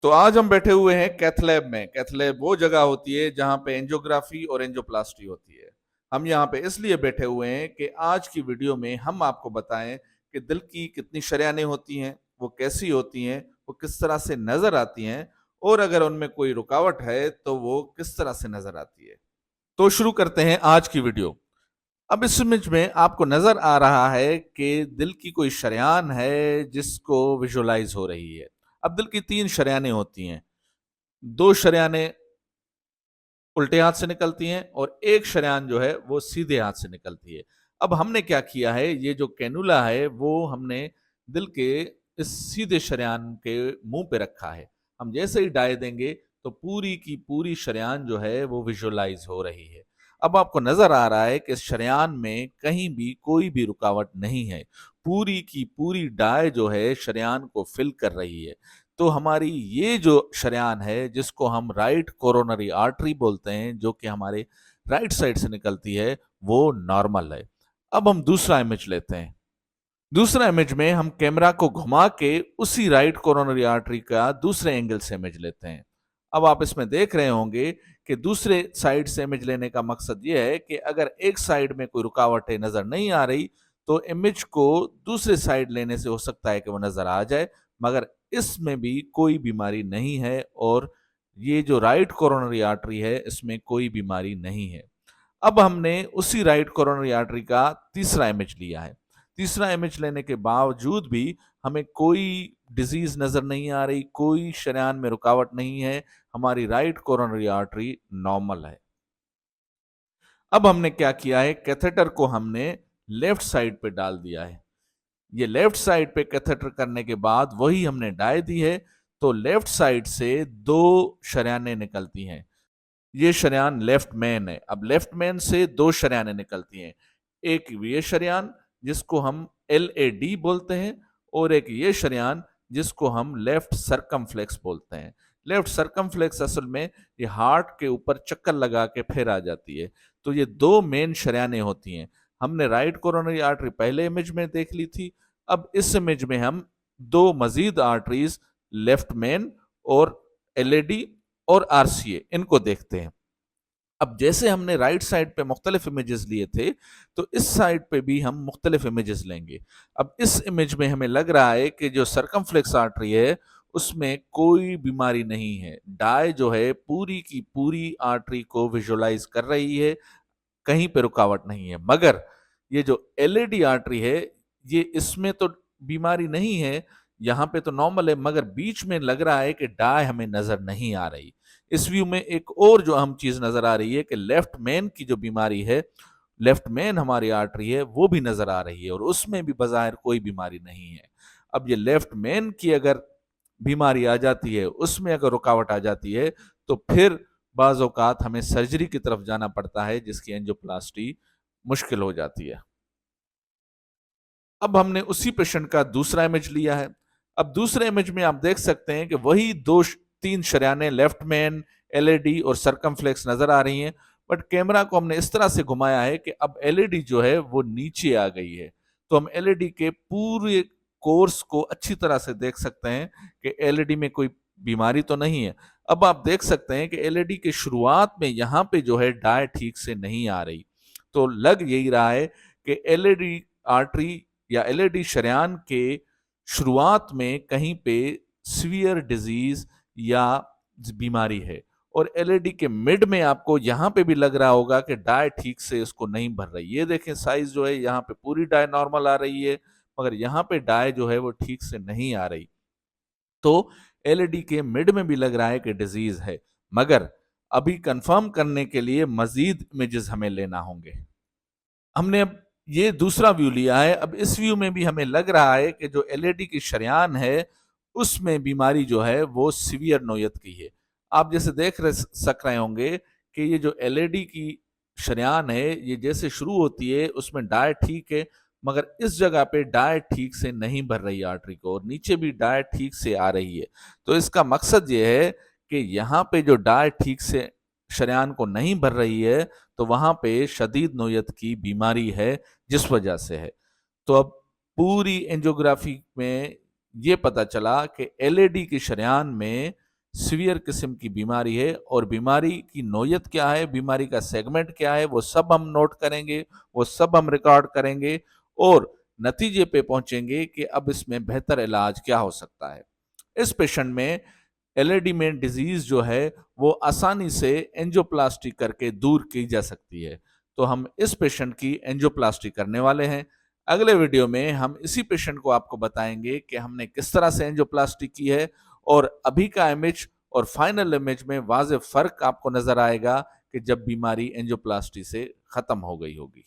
तो आज हम बैठे हुए हैं कैथ लैब में। कैथ लैब वो जगह होती है जहां पे एंजियोग्राफी और एंजियोप्लास्टी होती है। हम यहाँ पे इसलिए बैठे हुए हैं कि आज की वीडियो में हम आपको बताएं कि दिल की कितनी शरेयानें होती हैं, वो कैसी होती हैं, वो किस तरह से नजर आती हैं, और अगर उनमें कोई रुकावट है तो वो किस तरह से नजर आती है। तो शुरू करते हैं आज की वीडियो। अब इस इमेज में आपको नजर आ रहा है कि दिल की कोई शरेयान है जिसको विजुअलाइज हो रही है। अब दिल की 3 शरेयानें होती हैं। 2 शरेयानें उल्टे हाथ से निकलती हैं और एक शरेयान जो है वो सीधे हाथ से निकलती है। अब हमने क्या किया है, ये जो कैनुला है वो हमने दिल के इस सीधे शरेयान के मुंह पे रखा है। हम जैसे ही डाय देंगे तो पूरी की पूरी शरेयान जो है वो विजुअलाइज हो रही है। अब आपको नजर आ रहा है कि इस शरेयान में कहीं भी कोई भी रुकावट नहीं है। पूरी की पूरी डाय जो है शरेयान को फिल कर रही है। तो हमारी ये जो शरेयान है जिसको हम राइट कोरोनरी आर्टरी बोलते हैं, जो कि हमारे राइट साइड से निकलती है, वो नॉर्मल है। अब हम दूसरा इमेज लेते हैं। दूसरा इमेज में हम कैमरा को घुमा के उसी राइट कोरोनरी आर्टरी का दूसरे एंगल से इमेज लेते हैं। अब आप इसमें देख रहे होंगे कि दूसरे साइड से इमेज लेने का मकसद यह है कि अगर एक साइड में कोई रुकावटें नजर नहीं आ रही तो इमेज को दूसरे साइड लेने से हो सकता है कि वो नजर आ जाए, मगर इसमें भी कोई बीमारी नहीं है और ये जो राइट कोरोनरी आर्टरी है इसमें कोई बीमारी नहीं है। अब हमने उसी राइट कोरोनरी आर्टरी का तीसरा इमेज लिया है। तीसरा इमेज लेने के बावजूद भी हमें कोई डिजीज नजर नहीं आ रही, कोई शरेयान में रुकावट नहीं है, हमारी राइट कोरोनरी आर्टरी नॉर्मल है। अब हमने क्या किया है, कैथेटर को हमने लेफ्ट साइड पे डाल दिया है। ये लेफ्ट साइड पे कैथेटर करने के बाद वही हमने डाय दी है, तो लेफ्ट साइड से 2 शरेयानें निकलती हैं। ये शरेयान लेफ्ट मेन है। अब लेफ्ट मेन से 2 शरेयानें निकलती हैं। एक ये शरेयान जिसको हम LAD बोलते हैं, और एक ये शरेयान जिसको हम लेफ्ट सरकमफ्लेक्स बोलते हैं। लेफ्ट सरकमफ्लेक्स असल में ये हार्ट के ऊपर चक्कर लगा के फिर आ जाती है। तो ये 2 मेन शरेयानें होती हैं। हमने राइट कोरोनरी आर्टरी पहले इमेज में देख ली थी। अब इस इमेज में हम 2 मजीद आर्टरीज, लेफ्ट मेन और LAD और RCA, इनको देखते हैं। अब जैसे हमने राइट साइड पे मुख्तलिफ इमेजेस लिए थे, तो इस साइड पे भी हम मुख्तलिफ इमेजेस लेंगे। अब इस इमेज में हमें लग रहा है कि जो सरकमफ्लेक्स आर्टरी है उसमें कोई बीमारी नहीं है। डाय जो है पूरी की पूरी आर्टरी को विजुअलाइज कर रही है, कहीं पे रुकावट नहीं है। मगर ये जो LAD आर्टरी है, ये इसमें तो बीमारी नहीं है, यहाँ पे तो नॉर्मल है, मगर बीच में लग रहा है कि डाय हमें नजर नहीं आ रही। इस व्यू में एक और जो अहम चीज नजर आ रही है कि लेफ्ट मेन की जो बीमारी है, लेफ्ट मेन हमारी आर्टरी है, वो भी नजर आ रही है और उसमें भी बज़ाहिर कोई बीमारी नहीं है। अब ये लेफ्ट मेन की अगर बीमारी आ जाती है, उसमें अगर रुकावट आ जाती है, तो फिर बाज़ औक़ात हमें सर्जरी की तरफ जाना पड़ता है, जिसकी एंजियोप्लास्टी मुश्किल हो जाती है। अब हमने उसी पेशेंट का दूसरा इमेज लिया है। अब दूसरे इमेज में आप देख सकते हैं कि वही 2-3 शरेयानें लेफ्ट मेन, LAD और सरकमफ्लेक्स नजर आ रही हैं, बट कैमरा को हमने इस तरह से घुमाया है कि अब LAD जो है वो नीचे आ गई है। तो हम LAD के पूरे कोर्स को अच्छी तरह से देख सकते हैं कि LAD में कोई बीमारी तो नहीं है। अब आप देख सकते हैं कि LAD के शुरुआत में यहाँ पे जो है डाय ठीक से नहीं आ रही। तो लग यही रहा है कि LAD आर्टरी या LAD शरेयान के शुरुआत में कहीं पे सीवियर डिजीज या बीमारी है, और LAD के मिड में आपको यहां पे भी लग रहा होगा कि डाय ठीक से इसको नहीं भर रही। ये देखें साइज जो है, यहाँ पे पूरी डाय नॉर्मल आ रही है, मगर यहाँ पे डाय जो है वो ठीक से नहीं आ रही। तो LAD के मिड में भी लग रहा है कि डिजीज है, मगर अभी कंफर्म करने के लिए मजीद इमेजेस हमें लेना होंगे। हमने अब ये दूसरा व्यू लिया है। अब इस व्यू में भी हमें लग रहा है कि जो LAD की शरेयान है उसमें बीमारी जो है वो सीवियर नोयत की है। आप जैसे सक रहे होंगे कि ये जो LAD की शरेयान है, ये जैसे शुरू होती है उसमें डाय ठीक है, मगर इस जगह पे डाय ठीक से नहीं भर रही आर्टरी को, और नीचे भी डाय ठीक से आ रही है। तो इसका मकसद ये है कि यहाँ पे जो डाय ठीक से शरेयान को नहीं भर रही है, तो वहां पे शदीद नोयत की बीमारी है, जिस वजह से है। तो अब पूरी एंजियोग्राफी में ये पता चला कि LAD की शरेयान में सीवियर किस्म की बीमारी है और बीमारी की नौयत क्या है, बीमारी का सेगमेंट क्या है, वो सब हम नोट करेंगे, वो सब हम रिकॉर्ड करेंगे और नतीजे पे पहुंचेंगे कि अब इसमें बेहतर इलाज क्या हो सकता है। इस पेशेंट में एलेडीमेंट डिजीज जो है वो आसानी से एंजियोप्लास्टी करके दूर की जा सकती है। तो हम इस पेशेंट की एंजियोप्लास्टी करने वाले हैं। अगले वीडियो में हम इसी पेशेंट को आपको बताएंगे कि हमने किस तरह से एंजियोप्लास्टी की है और अभी का इमेज और फाइनल इमेज में वाज़ेह फर्क आपको नजर आएगा कि जब बीमारी एंजियोप्लास्टी से खत्म हो गई होगी।